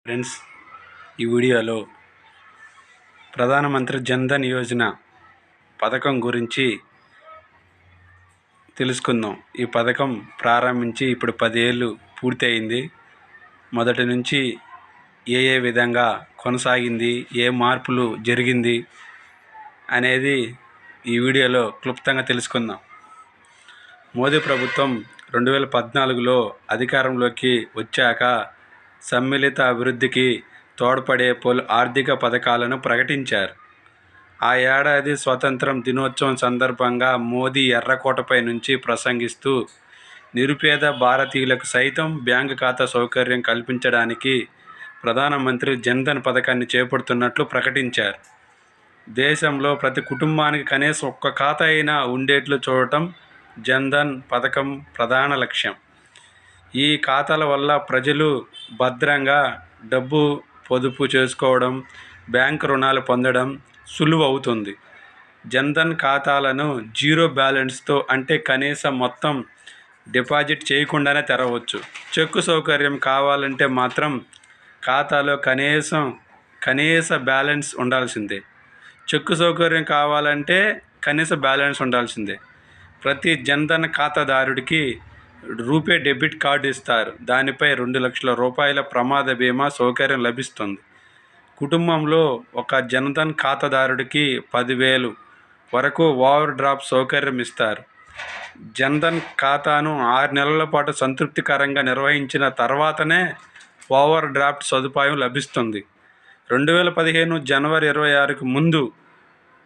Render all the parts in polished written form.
Friends, ఈ వీడియోలో ప్రధానమంత్రి జన్ధన్ యోజన పథకం గురించి తెలుసుకుందాం. ఈ పథకం ప్రారంభించి ఇప్పుడు 10 ఏళ్ళు పూర్తి అయింది. మొదటి నుంచి ఏ విధంగా కొనసాగింది, ఏ మార్పులు జరిగింది అనేది ఈ వీడియోలో క్లుప్తంగా తెలుసుకుందాం. మోదీ ప్రభుత్వం 2014లో అధికారంలోకి వచ్చాక సమ్మిళిత అభివృద్ధికి తోడ్పడే పలు ఆర్థిక పథకాలను ప్రకటించారు. ఆ ఏడాది స్వాతంత్రం దినోత్సవం సందర్భంగా మోదీ ఎర్రకోటపై నుంచి ప్రసంగిస్తూ నిరుపేద భారతీయులకు సైతం బ్యాంకు ఖాతా సౌకర్యం కల్పించడానికి ప్రధానమంత్రి జన్ధన్ పథకాన్ని చేపడుతున్నట్లు ప్రకటించారు. దేశంలో ప్రతి కుటుంబానికి కనీసం ఒక్క ఖాతా అయినా ఉండేట్లు చూడటం జన్ధన్ పథకం ప్రధాన లక్ష్యం. ఈ ఖాతాల వల్ల ప్రజలు భద్రంగా డబ్బు పొదుపు చేసుకోవడం, బ్యాంకు రుణాలు పొందడం సులువు అవుతుంది. జన్ధన్ ఖాతాలను జీరో బ్యాలెన్స్తో, అంటే కనీస మొత్తం డిపాజిట్ చేయకుండానే తెరవచ్చు. చెక్కు సౌకర్యం కావాలంటే మాత్రం ఖాతాలో కనీస బ్యాలెన్స్ ఉండాల్సిందే. చెక్కు సౌకర్యం కావాలంటే కనీస బ్యాలెన్స్ ఉండాల్సిందే. ప్రతి జన్ధన్ ఖాతాదారుడికి రూపే డెబిట్ కార్డు ఇస్తారు. దానిపై 2 లక్షల రూపాయల ప్రమాద బీమా సౌకర్యం లభిస్తుంది. కుటుంబంలో ఒక జన్ధన్ ఖాతాదారుడికి 10,000 వరకు ఓవర్ డ్రాఫ్ట్ సౌకర్యం ఇస్తారు. జన్ధన్ ఖాతాను 6 నెలల పాటు సంతృప్తికరంగా నిర్వహించిన తర్వాతనే ఓవర్ డ్రాఫ్ట్ సదుపాయం లభిస్తుంది. 2015 జనవరి 26కి ముందు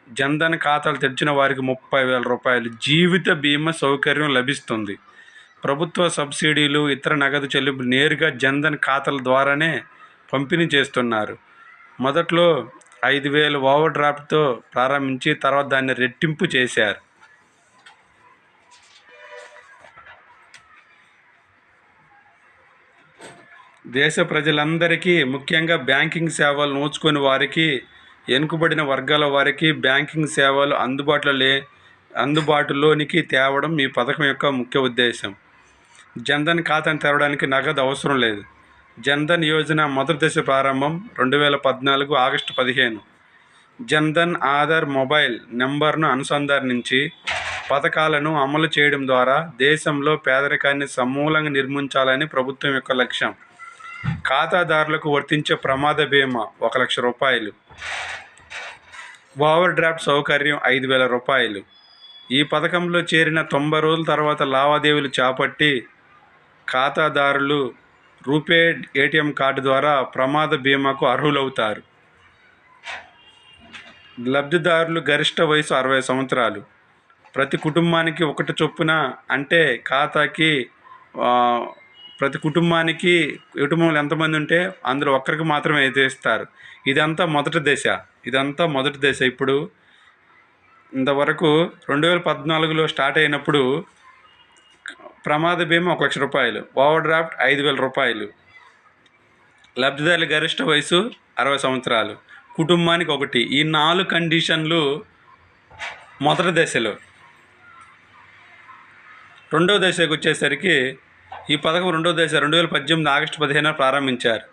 జన్ధన్ ఖాతాలు తెరిచిన వారికి 30,000 రూపాయలు జీవిత బీమా సౌకర్యం లభిస్తుంది. ప్రభుత్వ సబ్సిడీలు, ఇతర నగదు చెల్లింపులు నేరుగా జన్ధన్ ఖాతాల ద్వారానే పంపిణీ చేస్తున్నారు. మొదట్లో 5,000 ఓవర్ డ్రాఫ్ట్తో ప్రారంభించి తర్వాత దాన్ని రెట్టింపు చేశారు. దేశ ప్రజలందరికీ, ముఖ్యంగా బ్యాంకింగ్ సేవలు నోచుకుని వారికి, వెనుకబడిన వర్గాల వారికి బ్యాంకింగ్ సేవలు అందుబాటులోనికి తేవడం ఈ పథకం యొక్క ముఖ్య ఉద్దేశం. జన్ధన్ ఖాతాను తెరవడానికి నగదు అవసరం లేదు. జన్ధన్ యోజన మొదటి దశ ప్రారంభం 2014 ఆగస్టు 15. జన్ధన్ ఆధార్ మొబైల్ నెంబర్ను అనుసంధానించి పథకాలను అమలు చేయడం ద్వారా దేశంలో పేదరికాన్ని సమూలంగా నిర్మించాలని ప్రభుత్వం యొక్క లక్ష్యం. ఖాతాదారులకు వర్తించే ప్రమాద బీమా 1 లక్ష రూపాయలు, ఓవర్ డ్రాఫ్ట్ సౌకర్యం 5,000 రూపాయలు. ఈ పథకంలో చేరిన 90 రోజుల తర్వాత లావాదేవీలు చేపట్టి ఖాతాదారులు రూపే ఏటీఎం కార్డు ద్వారా ప్రమాద బీమాకు అర్హులవుతారు. లబ్ధిదారులు గరిష్ట వయసు 60 సంవత్సరాలు. ప్రతి కుటుంబానికి ఒకటి చొప్పున, అంటే ఖాతాకి ప్రతి కుటుంబంలో ఎంతమంది ఉంటే అందులో ఒక్కరికి మాత్రమే అయితే ఇస్తారు. ఇదంతా మొదటి దశ. ఇప్పుడు ఇంతవరకు 2014లో స్టార్ట్ అయినప్పుడు ప్రమాద బీమా 1 లక్ష రూపాయలు, ఓవర్ డ్రాఫ్ట్ 5,000 రూపాయలు. లబ్ధిదారుల గరిష్ట వయసు 60 సంవత్సరాలు, కుటుంబానికి ఒకటి. ఈ 4 కండిషన్లు మొదటి దశలో. రెండవ దశకు వచ్చేసరికి ఈ పథకం రెండవ దశ 2018 ఆగస్టు 15 ప్రారంభించారు.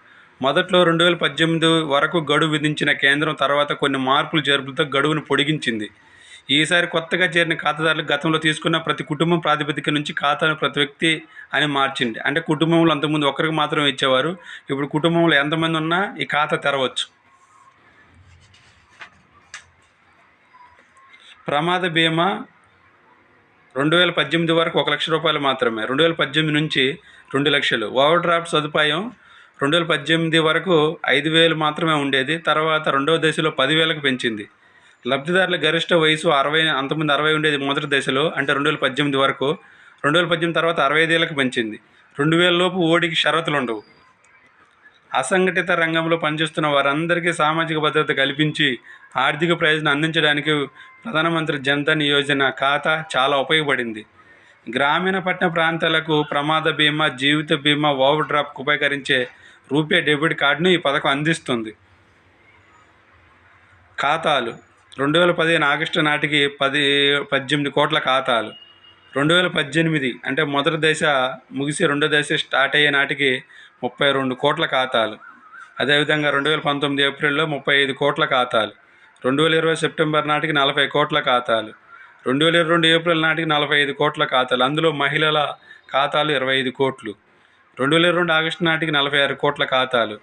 మొదట్లో 2018 వరకు గడువు విధించిన కేంద్రం తర్వాత కొన్ని మార్పులు చేర్పులతో గడువును పొడిగించింది. ఈసారి కొత్తగా చేరిన ఖాతాదారులకు గతంలో తీసుకున్న ప్రతి కుటుంబం ప్రాతిపదిక నుంచి ఖాతాను ప్రతి వ్యక్తి అని మార్చింది. అంటే కుటుంబంలో అంతకుముందు ఒక్కరికి మాత్రమే ఇచ్చేవారు, ఇప్పుడు కుటుంబంలో ఎంతమంది ఉన్నా ఈ ఖాతా తెరవచ్చు. ప్రమాద బీమా 2018 వరకు 1 లక్ష రూపాయలు మాత్రమే, 2018 నుంచి 2 లక్షలు. ఓవర్ డ్రాఫ్ట్ సదుపాయం 2018 వరకు 5,000 మాత్రమే ఉండేది, తర్వాత రెండవ దశలో 10,000కు పెంచింది. లబ్ధిదారుల గరిష్ట వయసు 60, అంతకుముందు 60 ఉండేది మొదటి దశలో, అంటే 2018 వరకు. 2018 తర్వాత 65 ఏళ్ళకు పెంచింది. 2,000 లోపు ఓడికి షరతులు ఉండవు. అసంఘటిత రంగంలో పనిచేస్తున్న వారందరికీ సామాజిక భద్రత కల్పించి ఆర్థిక ప్రయోజనం అందించడానికి ప్రధానమంత్రి జన్ధన్ యోజన ఖాతా చాలా ఉపయోగపడింది. గ్రామీణ పట్టణ ప్రాంతాలకు ప్రమాద బీమా, జీవిత బీమా, ఓవర్ డ్రాఫ్ట్కు ఉపయోగించే రూపే డెబిట్ కార్డును ఈ పథకం అందిస్తుంది. ఖాతాలు 2015 ఆగస్టు నాటికి 18 కోట్ల ఖాతాలు. 2018 అంటే మొదటి దశ ముగిసి రెండో దశ స్టార్ట్ అయ్యే నాటికి 32 కోట్ల ఖాతాలు. అదేవిధంగా 2019 ఏప్రిల్లో 35 కోట్ల ఖాతాలు, 2020 సెప్టెంబర్ నాటికి 40 కోట్ల ఖాతాలు, 2022 ఏప్రిల్ నాటికి 45 కోట్ల ఖాతాలు. అందులో మహిళల ఖాతాలు 25 కోట్లు, 2022 ఆగస్టు నాటికి 46 కోట్ల ఖాతాలు.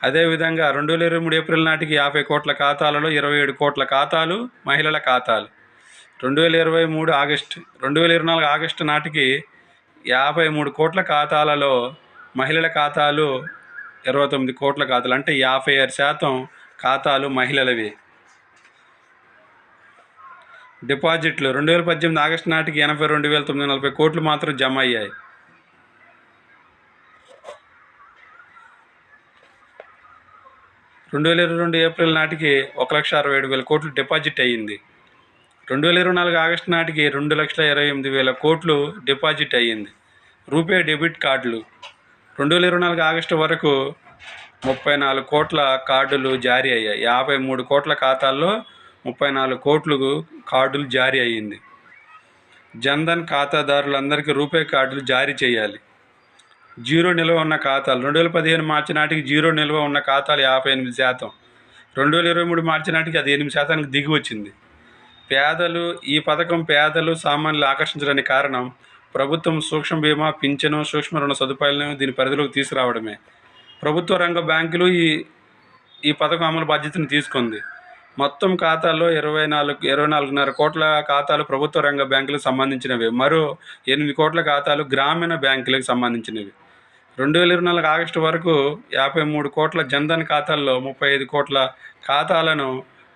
అదేవిధంగా 2023 ఏప్రిల్ నాటికి 50 కోట్ల ఖాతాలలో 27 కోట్ల ఖాతాలు మహిళల ఖాతాలు. 2024 ఆగస్టు నాటికి 53 కోట్ల ఖాతాలలో మహిళల ఖాతాలు 29 కోట్ల ఖాతాలు, అంటే 56% ఖాతాలు మహిళలవి. డిపాజిట్లు 2018 ఆగస్టు నాటికి 82,940 కోట్లు మాత్రం జమ అయ్యాయి. 2022 ఏప్రిల్ నాటికి 1,67,000 కోట్లు డిపాజిట్ అయ్యింది. 2024 ఆగస్టు నాటికి 2,28,000 కోట్లు డిపాజిట్ అయ్యింది. రూపే డెబిట్ కార్డులు 2024 ఆగస్టు వరకు 34 కోట్ల కార్డులు జారీ అయ్యాయి. 53 కోట్ల ఖాతాల్లో 34 కోట్లు కార్డులు జారీ అయ్యింది. జన్ధన్ ఖాతాదారులందరికీ రూపే కార్డులు జారీ చేయాలి. జీరో నిల్వ ఉన్న ఖాతాలు 2015 మార్చి నాటికి జీరో నిల్వ ఉన్న ఖాతాలు 58%. 2023 మార్చి నాటికి అది 8% దిగి వచ్చింది. ఈ పథకం పేదలు సామాన్యులు ఆకర్షించడానికి కారణం ప్రభుత్వం సూక్ష్మ బీమా, పింఛను, సూక్ష్మ రుణ సదుపాయాలను దీని పరిధిలోకి తీసుకురావడమే. ప్రభుత్వ రంగ బ్యాంకులు ఈ పథకం అమలు బాధ్యతను తీసుకుంది. మొత్తం ఖాతాల్లో 24.5 కోట్ల ఖాతాలు ప్రభుత్వ రంగ బ్యాంకులకు సంబంధించినవి, మరో 8 కోట్ల ఖాతాలు గ్రామీణ బ్యాంకులకు సంబంధించినవి. 2024 ఆగస్టు వరకు 53 కోట్ల జన్ధన్ ఖాతాల్లో 35 కోట్ల ఖాతాలను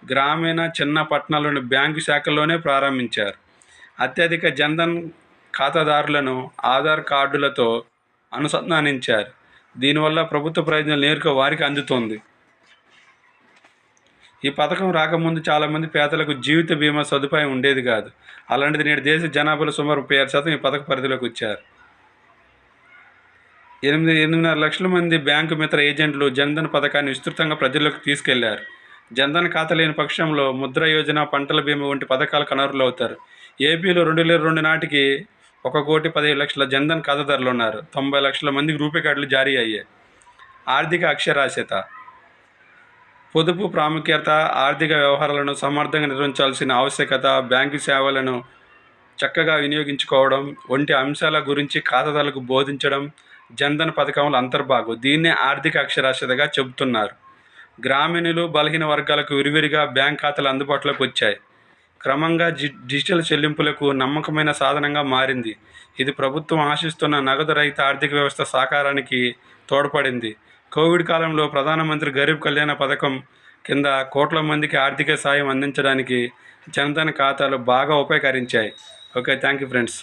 గ్రామీణ చిన్న పట్టణాల్లోని బ్యాంకు శాఖల్లోనే ప్రారంభించారు. అత్యధిక జన్ధన్ ఖాతాదారులను ఆధార్ కార్డులతో అనుసంధానించారు. దీనివల్ల ప్రభుత్వ ప్రయోజనాలు నేరుగా వారికి అందుతోంది. ఈ పథకం రాకముందు చాలామంది పేదలకు జీవిత బీమా సదుపాయం ఉండేది కాదు. అలాంటిది నేడు దేశ జనాభాలో సుమారు 36% ఈ పథక పరిధిలోకి వచ్చారు. 8.5 లక్షల మంది బ్యాంకు మిత్ర ఏజెంట్లు జన్ధన్ పథకాన్ని విస్తృతంగా ప్రజల్లోకి తీసుకెళ్లారు. జన్ధన్ ఖాతా లేని పక్షంలో ముద్ర యోజన, పంటల బీమా వంటి పథకాలకు అనర్హులు అవుతారు. ఏపీలో 2022 నాటికి 1,15,00,000 జన్ధన్ ఖాతాదారులు ఉన్నారు. 90 లక్షల మందికి రూపే కార్డులు జారీ అయ్యాయి. ఆర్థిక అక్షరాస్యత, పొదుపు ప్రాముఖ్యత, ఆర్థిక వ్యవహారాలను సమర్థంగా నిర్వహించాల్సిన ఆవశ్యకత, బ్యాంకు సేవలను చక్కగా వినియోగించుకోవడం వంటి అంశాల గురించి ఖాతాదారులకు బోధించడం జన్ధన్ పథకంలో అంతర్భాగం. దీన్నే ఆర్థిక అక్షరాస్యతగా చెబుతున్నారు. గ్రామీణులు, బలహీన వర్గాలకు విరివిరిగా బ్యాంక్ ఖాతాలు అందుబాటులోకి వచ్చాయి. క్రమంగా డిజిటల్ చెల్లింపులకు నమ్మకమైన సాధనంగా మారింది. ఇది ప్రభుత్వం ఆశిస్తున్న నగదు రహిత ఆర్థిక వ్యవస్థ సాకారానికి తోడ్పడింది. కోవిడ్ కాలంలో ప్రధానమంత్రి గరీబ్ కళ్యాణ పథకం కింద కోట్ల మందికి ఆర్థిక సాయం అందించడానికి జన్ధన్ ఖాతాలు బాగా ఉపకరించాయి. Okay, thank you friends.